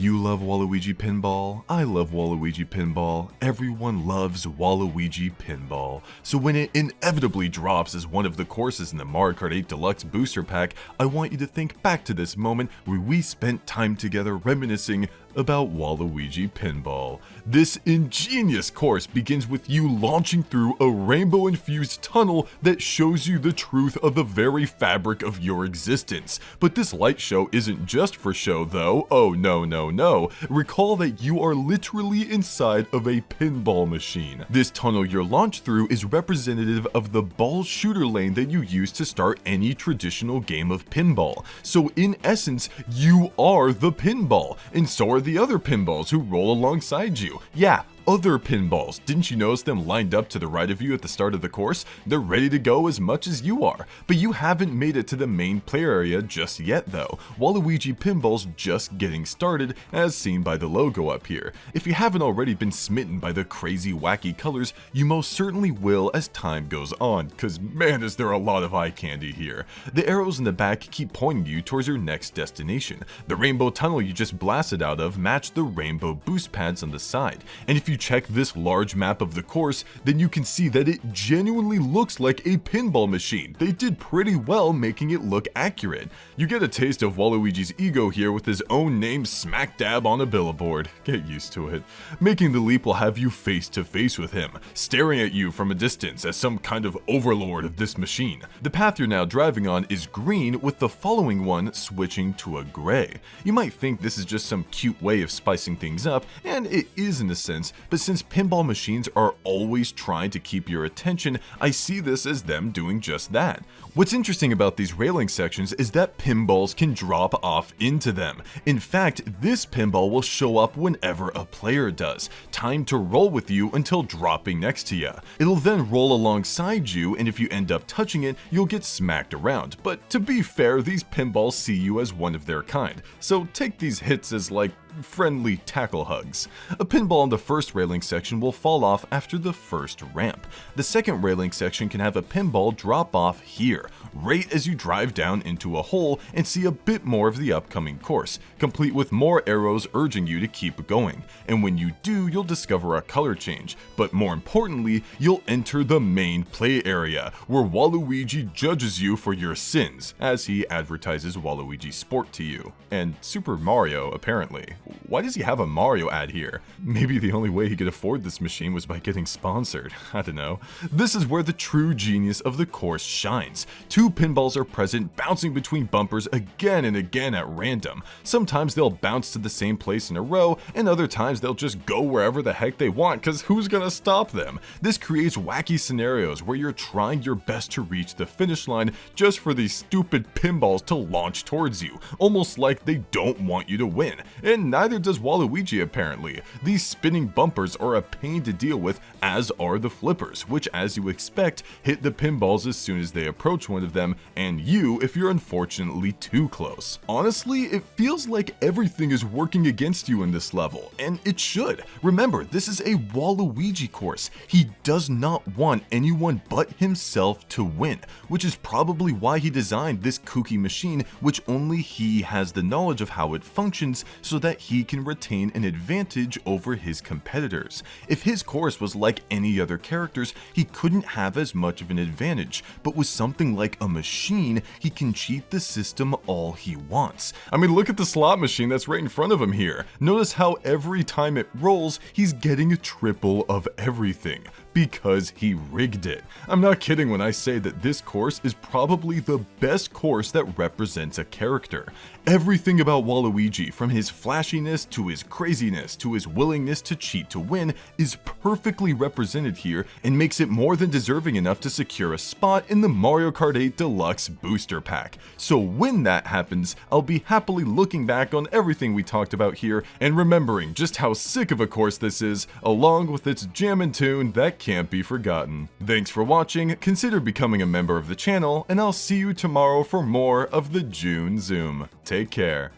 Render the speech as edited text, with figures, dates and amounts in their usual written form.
You love Waluigi Pinball, I love Waluigi Pinball, everyone loves Waluigi Pinball. So when it inevitably drops as one of the courses in the Mario Kart 8 Deluxe Booster Pack, I want you to think back to this moment where we spent time together reminiscing about Waluigi Pinball. This ingenious course begins with you launching through a rainbow-infused tunnel that shows you the truth of the very fabric of your existence. But this light show isn't just for show though. Oh no. Recall that you are literally inside of a pinball machine. This tunnel you're launched through is representative of the ball shooter lane that you use to start any traditional game of pinball. So in essence, you are the pinball, and so are the other pinballs who roll alongside you. Yeah, other pinballs. Didn't you notice them lined up to the right of you at the start of the course? They're ready to go as much as you are. But you haven't made it to the main player area just yet though. Waluigi Pinball's just getting started, as seen by the logo up here. If you haven't already been smitten by the crazy wacky colors, you most certainly will as time goes on, cause man is there a lot of eye candy here. The arrows in the back keep pointing you towards your next destination. The rainbow tunnel you just blasted out of match the rainbow boost pads on the side, and if you check this large map of the course, then you can see that it genuinely looks like a pinball machine. They did pretty well making it look accurate. You get a taste of Waluigi's ego here with his own name smack dab on a billboard. Get used to it. Making the leap will have you face to face with him, staring at you from a distance as some kind of overlord of this machine. The path you're now driving on is green, with the following one switching to a gray. You might think this is just some cute way of spicing things up, and it is in a sense, but since pinball machines are always trying to keep your attention, I see this as them doing just that. What's interesting about these railing sections is that pinballs can drop off into them. In fact, this pinball will show up whenever a player does, timed to roll with you until dropping next to you. It'll then roll alongside you, and if you end up touching it, you'll get smacked around. But to be fair, these pinballs see you as one of their kind, so take these hits as like friendly tackle hugs. A pinball in the first railing section will fall off after the first ramp. The second railing section can have a pinball drop off here, right as you drive down into a hole and see a bit more of the upcoming course, complete with more arrows urging you to keep going. And when you do, you'll discover a color change, but more importantly, you'll enter the main play area, where Waluigi judges you for your sins, as he advertises Waluigi Sport to you. And Super Mario, apparently. Why does he have a Mario ad here? Maybe the only way he could afford this machine was by getting sponsored. I don't know. This is where the true genius of the course shines. Two pinballs are present, bouncing between bumpers again and again at random. Sometimes they'll bounce to the same place in a row, and other times they'll just go wherever the heck they want, cause who's gonna stop them? This creates wacky scenarios where you're trying your best to reach the finish line just for these stupid pinballs to launch towards you, almost like they don't want you to win. And neither does Waluigi apparently. These spinning bumpers are a pain to deal with, as are the flippers, which as you expect, hit the pinballs as soon as they approach one of them, and you if you're unfortunately too close. Honestly, it feels like everything is working against you in this level, and it should. Remember, this is a Waluigi course. He does not want anyone but himself to win, which is probably why he designed this kooky machine, which only he has the knowledge of how it functions, so that he can retain an advantage over his competitors. If his course was like any other character's, he couldn't have as much of an advantage, but with something like a machine, he can cheat the system all he wants. I mean, look at the slot machine that's right in front of him here. Notice how every time it rolls, he's getting a triple of everything, because he rigged it. I'm not kidding when I say that this course is probably the best course that represents a character. Everything about Waluigi, from his flashiness to his craziness to his willingness to cheat to win, is perfectly represented here and makes it more than deserving enough to secure a spot in the Mario Kart 8 Deluxe Booster Pack. So when that happens, I'll be happily looking back on everything we talked about here and remembering just how sick of a course this is, along with its jammin' tune that can't be forgotten. Thanks for watching, consider becoming a member of the channel, and I'll see you tomorrow for more of the June Zoom. Take care.